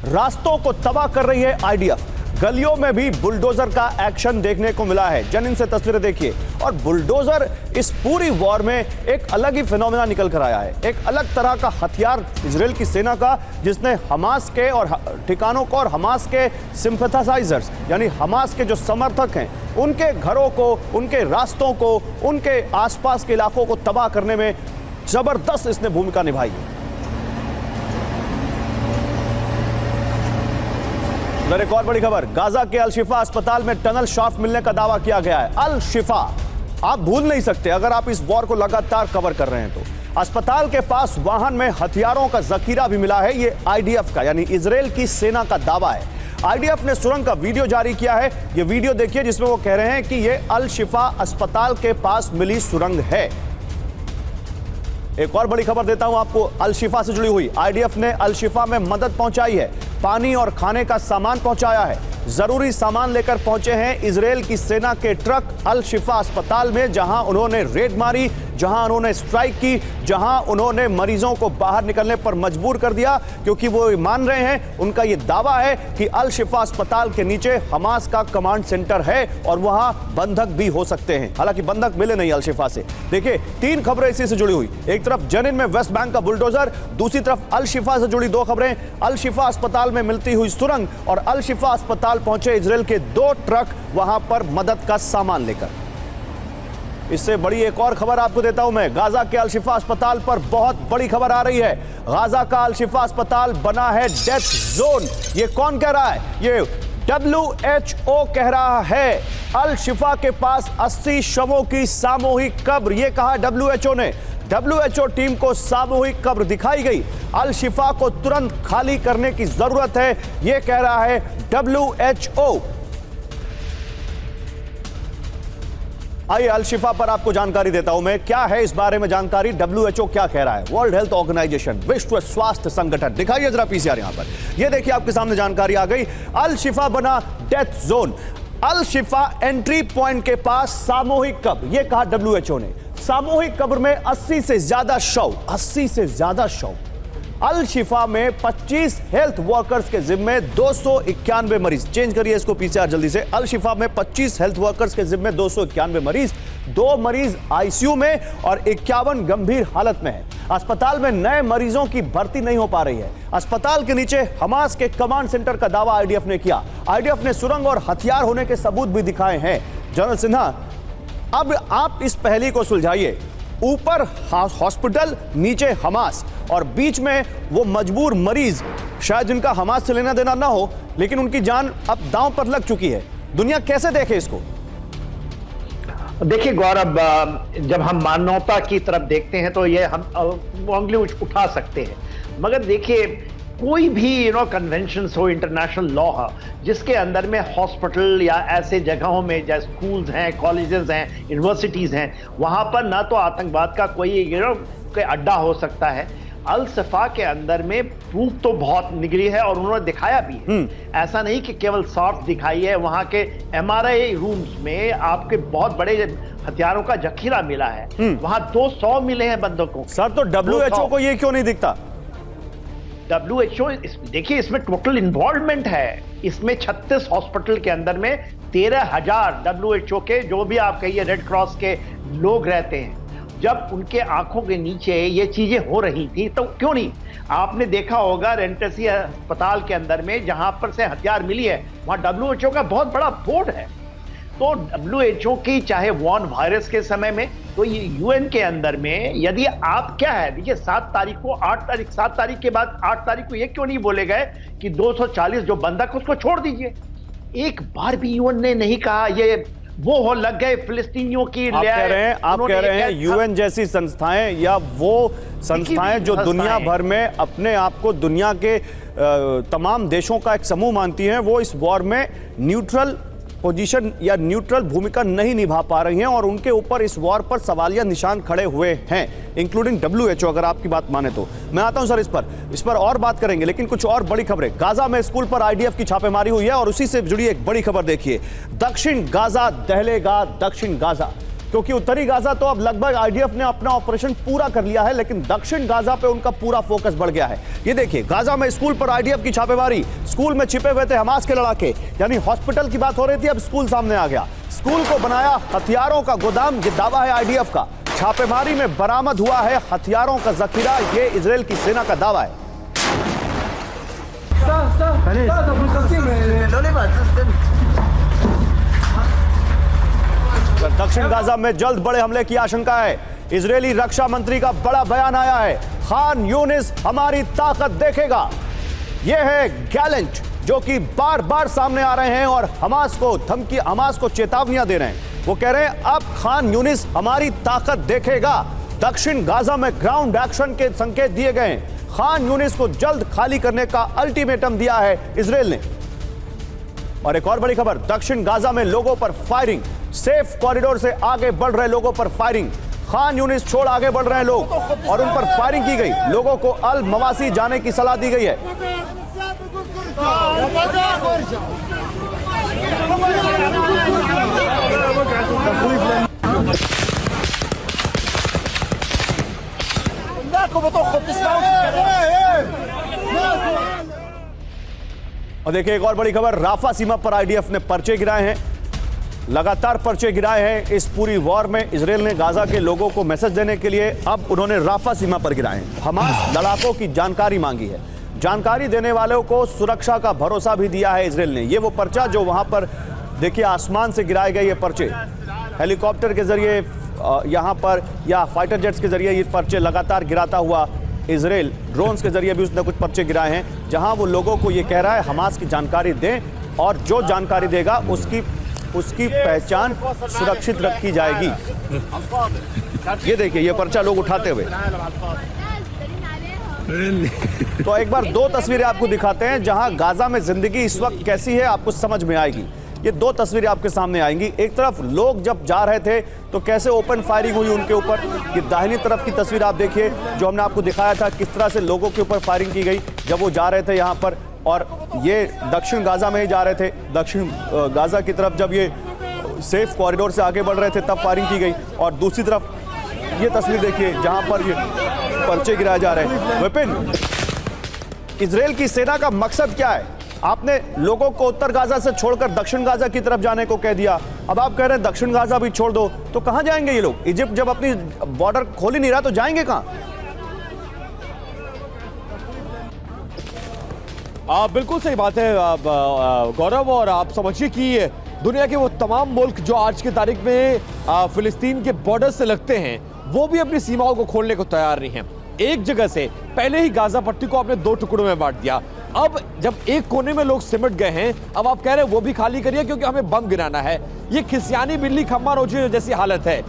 रास्तों को तबाह कर रही है आईडीएफ। गलियों में भी बुलडोजर का एक्शन देखने को मिला है। जनिन से तस्वीरें देखिए। और बुलडोजर इस पूरी वॉर में एक अलग ही फिनोमेना निकल कर आया है, एक अलग तरह का हथियार इजराइल की सेना का, जिसने हमास के और ठिकानों को और हमास के सिंपैथाइजर्स यानी हमास के जो समर्थक हैं उनके घरों को, उनके रास्तों को, उनके आसपास के इलाकों को तबाह करने में जबरदस्त इसने भूमिका निभाई है। एक और बड़ी खबर, गाजा के अल शिफा अस्पताल में टनल शाफ्ट मिलने का दावा किया गया है। अल शिफा आप भूल नहीं सकते अगर आप इस वॉर को लगातार कवर कर रहे हैं तो। अस्पताल के पास वाहन में हथियारों का जखीरा भी मिला है। ये आईडीएफ का यानी इजराइल की सेना का दावा है। आईडीएफ ने सुरंग का वीडियो जारी किया है। ये वीडियो देखिए जिसमें वो कह रहे हैं कि ये अल शिफा अस्पताल के पास मिली सुरंग है। एक और बड़ी खबर देता हूं आपको अल शिफा से जुड़ी हुई। आईडीएफ ने अल शिफा में मदद पहुंचाई है, पानी और खाने का सामान पहुंचाया है। जरूरी सामान लेकर पहुंचे हैं इजराइल की सेना के ट्रक अल शिफा अस्पताल में, जहां उन्होंने रेड मारी, जहां उन्होंने स्ट्राइक की, जहां उन्होंने मरीजों को बाहर निकलने पर मजबूर कर दिया, क्योंकि वो मान रहे हैं, उनका ये दावा है कि अल शिफा अस्पताल के नीचे हमास का कमांड सेंटर है और वहां बंधक भी हो सकते हैं। हालांकि बंधक मिले नहीं अल शिफा से। देखिए 3 खबरें इसी से जुड़ी हुई। एक तरफ जनिन में वेस्ट बैंक का बुलडोजर, दूसरी तरफ अल शिफा से जुड़ी 2 खबरें, अल शिफा अस्पताल में मिलती हुई सुरंग और अल शिफा अस्पताल पहुंचे इजराइल के 2 ट्रक वहां पर मदद का सामान लेकर। इससे बड़ी एक और खबर आपको देता हूं मैं। गाजा के अल शिफा अस्पताल पर बहुत बड़ी खबर आ रही है। गाजा का अल शिफा अस्पताल बना है डेथ जोन। ये कौन कह रहा है? ये WHO कह रहा है। अल शिफा के पास 80 शवों की सामूहिक कब्र, ये कहा WHO ने। WHO टीम को सामूहिक कब्र दिखाई गई। अल शिफा को तुरंत खाली करने की जरूरत है, यह कह रहा है WHO। आइए अल शिफा पर आपको जानकारी देता हूं मैं। क्या है इस बारे में जानकारी? WHO क्या कह रहा है? वर्ल्ड हेल्थ ऑर्गेनाइजेशन, विश्व स्वास्थ्य संगठन। दिखाइए जरा पीसीआर यहां पर। यह देखिए आपके सामने जानकारी आ गई। अल शिफा बना डेथ जोन। अल शिफा एंट्री पॉइंट के पास सामूहिक कब्र, यह कहा WHO ने। सामूहिक कब्र में 80 से ज्यादा शव। अल शिफा में 25 हेल्थ वर्कर्स के जिम्मे 291 मरीज। चेंज करिए इसको पीसीआर जल्दी से। अल शिफा में 25 हेल्थ वर्कर्स के जिम्मे 291 मरीज, 2 मरीज आईसीयू में और 51 गंभीर हालत में है। अस्पताल में नए मरीजों की भर्ती नहीं हो पा रही है। अस्पताल के नीचे हमास के कमांड सेंटर का दावा आईडीएफ ने किया। आईडीएफ ने सुरंग और हथियार होने के सबूत भी दिखाए हैं। जनरल सिन्हा, अब आप इस पहेली को सुलझाइए। ऊपर हॉस्पिटल, नीचे हमास और बीच में वो मजबूर मरीज, शायद जिनका हमास से लेना देना ना हो, लेकिन उनकी जान अब दांव पर लग चुकी है। दुनिया कैसे देखे इसको? देखिए गौरव, जब हम मानवता की तरफ देखते हैं तो ये हम उंगली उठा सकते हैं, मगर देखिए कोई भी कन्वेंशन हो, इंटरनेशनल लॉ हो, जिसके अंदर में हॉस्पिटल या ऐसे जगहों में जैसे स्कूल्स हैं, कॉलेजेस हैं, यूनिवर्सिटीज हैं, वहां पर ना तो आतंकवाद का कोई अड्डा हो सकता है। अल शिफा के अंदर में प्रूफ तो बहुत निकली है और उन्होंने दिखाया भी है। ऐसा नहीं कि केवल सॉफ्ट दिखाई है। वहां के MRI रूम्स में आपके बहुत बड़े हथियारों का जखीरा मिला है। वहां 200 मिले हैं बंदूकों। सर तो WHO को ये क्यों नहीं दिखता? WHO देखिए इसमें टोटल इन्वॉल्वमेंट है। इसमें 36 हॉस्पिटल के अंदर में 13,000 WHO के, जो भी आप कहिए, रेड क्रॉस के लोग रहते हैं। जब उनके आंखों के नीचे ये चीजें हो रही थी तो क्यों नहीं? आपने देखा होगा रेंटसी अस्पताल के अंदर में जहां पर से हथियार मिली है, वहां WHO का बहुत बड़ा बोर्ड है। तो WHO की चाहे वॉन वायरस के समय में, तो ये UN के अंदर में यदि आप क्या है, देखिए 7 तारीख को 7 तारीख के बाद 8 तारीख को ये क्यों नहीं बोले गए कि 240 जो बंधक उसको छोड़ दीजिए? एक बार भी UN ने नहीं कहा। ये वो हो लग गए फिलिस्तीनियों की। आप कह रहे हैं UN जैसी संस्थाएं या वो संस्थाएं जो दुनिया भर में अपने आप को दुनिया के तमाम देशों का एक समूह मानती हैं, वो इस वॉर में न्यूट्रल पोजीशन या न्यूट्रल भूमिका नहीं निभा पा रही हैं और उनके ऊपर इस वॉर पर सवालिया निशान खड़े हुए हैं, इंक्लूडिंग WHO, अगर आपकी बात माने तो। मैं आता हूं सर इस पर और बात करेंगे, लेकिन कुछ और बड़ी खबरें। गाजा में स्कूल पर IDF की छापेमारी हुई है और उसी से जुड़ी एक बड़ी खबर देखिए। दक्षिण गाजा दहलेगा, दक्षिण गाजा। क्योंकि उत्तरी गाजा तो अब लगभग आईडीएफ ने अपना ऑपरेशन पूरा कर लिया है, लेकिन दक्षिण गाजा पे उनका पूरा फोकस बढ़ गया है। ये देखिए, गाजा में स्कूल पर आईडीएफ की छापेमारी, स्कूल में छिपे हुए थे हमास के लड़ाके, यानी हॉस्पिटल की बात हो रही थी, अब स्कूल सामने आ गया। स्कूल को बनाया हथियारों का गोदाम, ये दावा है आईडीएफ का। छापेमारी में बरामद हुआ है हथियारों का जखीरा, ये इजराइल की सेना का दावा है। दक्षिण गाजा में जल्द बड़े हमले की आशंका है। इजरायली रक्षा मंत्री का बड़ा बयान आया है, खान यूनिस हमारी ताकत देखेगा। यह है गैलेंट जो कि बार बार सामने आ रहे हैं और हमास को धमकी, हमास को चेतावनियां दे रहे हैं। वो कह रहे हैं अब खान यूनिस हमारी ताकत देखेगा। दक्षिण गाजा में ग्राउंड एक्शन के संकेत दिए गए हैं। खान यूनिस को जल्द खाली करने का अल्टीमेटम दिया है इजरायल ने। और एक और बड़ी खबर, दक्षिण गाजा में लोगों पर फायरिंग, सेफ कॉरिडोर से आगे बढ़ रहे लोगों पर फायरिंग। खान यूनिस छोड़ आगे बढ़ रहे हैं लोग और उन पर फायरिंग की गई। लोगों को अल मवासी जाने की सलाह दी गई है। और देखिए एक और बड़ी खबर, राफा सीमा पर आईडीएफ ने पर्चे गिराए हैं। लगातार पर्चे गिराए हैं इस पूरी वॉर में। इजरायल ने गाजा के लोगों को मैसेज देने के लिए अब उन्होंने राफा सीमा पर गिराए हैं। हमास लड़ाकों की जानकारी मांगी है। जानकारी देने वालों को सुरक्षा का भरोसा भी दिया है इजरायल ने। ये वो पर्चा जो वहां पर देखिए आसमान से गिराए गए ये पर्चे, हेलीकॉप्टर के जरिए यहां पर या फाइटर जेट्स के जरिए ये पर्चे लगातार गिराता हुआ इजरायल, ड्रोन्स के जरिए भी उसने कुछ पर्चे गिराए हैं, जहां वो लोगों को ये कह रहा है हमास की जानकारी दें और जो जानकारी देगा उसकी पहचान सुरक्षित रखी जाएगी। ये देखिए ये पर्चा लोग उठाते हुए। तो एक बार दो तस्वीरें आपको दिखाते हैं जहां गाजा में जिंदगी इस वक्त कैसी है, आपको समझ में आएगी। ये दो तस्वीरें आपके सामने आएंगी। एक तरफ लोग जब जा रहे थे तो कैसे ओपन फायरिंग हुई उनके ऊपर। ये दाहिनी तरफ की तस्वीर आप देखिए जो हमने आपको दिखाया था, किस तरह से लोगों के ऊपर फायरिंग की गई जब वो जा रहे थे यहाँ पर। और ये दक्षिण गाजा में ही जा रहे थे, दक्षिण गाजा की तरफ जब ये सेफ कॉरिडोर से आगे बढ़ रहे थे तब फायरिंग की गई। और दूसरी तरफ ये तस्वीर देखिए जहां पर ये पर्चे गिराए जा रहे हैं। विपिन, इजरायल की सेना का मकसद क्या है? आपने लोगों को उत्तर गाजा से छोड़कर दक्षिण गाजा की तरफ जाने को कह दिया, अब आप कह रहे हैं दक्षिण गाजा भी छोड़ दो, तो कहां जाएंगे ये लोग? इजिप्ट जब अपनी बॉर्डर खोल ही नहीं रहा तो जाएंगे कहां? बिल्कुल सही बात है गौरव, और आप समझिए कि दुनिया के वो तमाम मुल्क जो आज की तारीख में फिलिस्तीन के बॉर्डर से लगते हैं वो भी अपनी सीमाओं को खोलने को तैयार नहीं है। एक जगह से पहले ही गाजा पट्टी को आपने दो टुकड़ों में बांट दिया। अब जब एक कोने में लोग सिमट गए हैं, अब आप कह रहे हैं वो भी खाली करिए क्योंकि हमें बम गिराना है। ये खिसियानी बिल्ली खम्मा रोजे जैसी हालत है।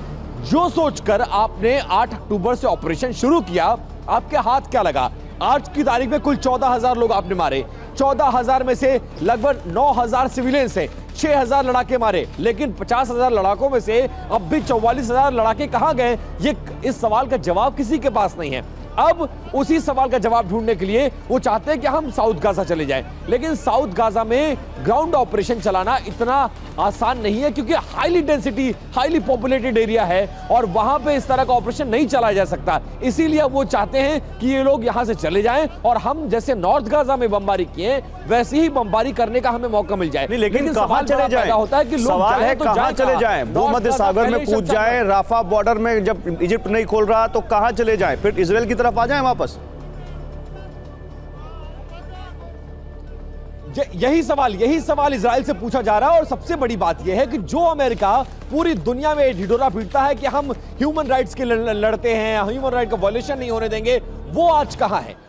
जो सोचकर आपने 8 अक्टूबर से ऑपरेशन शुरू किया, आपके हाथ क्या लगा? आज की तारीख में कुल 14,000 लोग आपने मारे। 14,000 में से लगभग 9,000 सिविलियन से 6,000 लड़ाके मारे, लेकिन 50,000 लड़ाकों में से अब भी 44,000 लड़ाके कहां गए? ये इस सवाल का जवाब किसी के पास नहीं है। अब उसी सवाल का जवाब ढूंढने के लिए वो चाहते हैं कि हम साउथ गाजा चले जाएं, लेकिन साउथ गाजा में ग्राउंड ऑपरेशन चलाना इतना आसान नहीं है क्योंकि highly density, highly populated area है और वहां पे इस तरह का ऑपरेशन नहीं चलाया जा सकता। इसीलिए वो चाहते हैं कि ये लोग यहां से चले जाएं और हम जैसे नॉर्थ गाजा में बमबारी किए वैसी ही बमबारी करने का हमें मौका मिल जाए। लेकिन कहां चले जाएं? होता है कि सवाल है कहां चले जाएं? भूमध्य सागर में कूद जाएं, राफा बॉर्डर में जब इजिप्ट नहीं खोल रहा तो कहां चले जाएं? फिर इजरायल की तरफ आ जाएं वापस? यही सवाल इजराइल से पूछा जा रहा है। और सबसे बड़ी बात यह है कि जो अमेरिका पूरी दुनिया में ढिढोरा पीटता है कि हम ह्यूमन राइट्स के लड़ते हैं, ह्यूमन राइट का वायलेशन नहीं होने देंगे, वो आज कहां है?